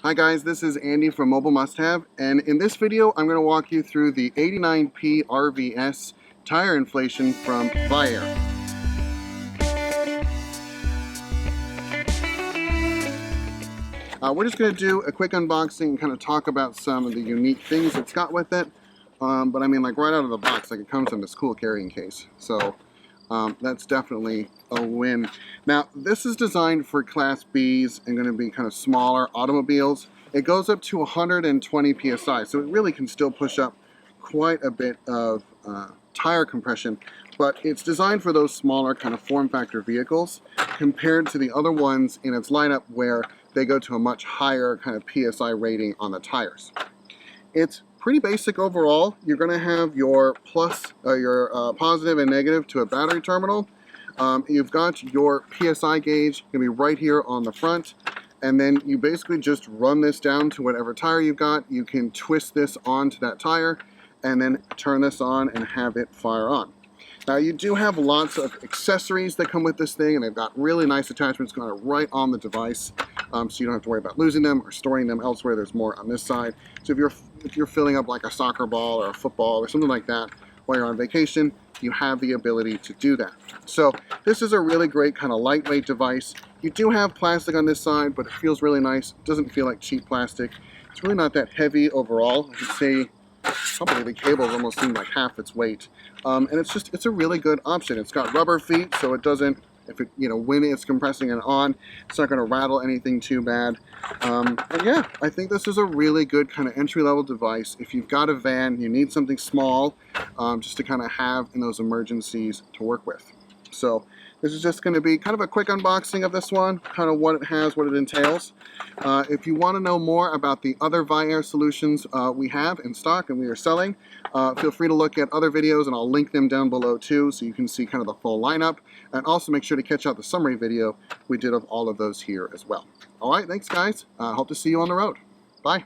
Hi guys, this is Andy from Mobile Must Have, and in this video I'm going to walk you through the 89P RVS tire inflation from Viair. We're just going to do a quick unboxing and kind of talk about some of the unique things it's got with it. But I mean, like right out of the box, like it comes in this cool carrying case. So that's definitely a win. Now, this is designed for Class Bs and going to be kind of smaller automobiles. It goes up to 120 psi, so it really can still push up quite a bit of tire compression, but it's designed for those smaller kind of form factor vehicles compared to the other ones in its lineup where they go to a much higher kind of PSI rating on the tires. It's pretty basic overall. You're going to have your positive and negative to a battery terminal. You've got your PSI gauge going to be right here on the front, and then you basically just run this down to whatever tire you've got. You can twist this onto that tire and then turn this on and have it fire on. Now, you do have lots of accessories that come with this thing, and they've got really nice attachments going right on the device, so you don't have to worry about losing them or storing them elsewhere. There's more on this side. So if you're filling up like a soccer ball or a football or something like that while you're on vacation, you have the ability to do that. So this is a really great kind of lightweight device. You do have plastic on this side, but it feels really nice. It doesn't feel like cheap plastic. It's really not that heavy overall. I should say probably the cables almost seem like half its weight. And it's a really good option. It's got rubber feet, so it doesn't, when it's compressing it on, it's not going to rattle anything too bad. And yeah, I think this is a really good kind of entry-level device. If you've got a van, you need something small just to kind of have in those emergencies to work with. So this is just going to be kind of a quick unboxing of this one, kind of what it has, what it entails. If you want to know more about the other Viair solutions we have in stock and we are selling, feel free to look at other videos, and I'll link them down below too, so you can see kind of the full lineup. And also make sure to catch out the summary video we did of all of those here as well. All right, thanks guys. Hope to see you on the road. Bye.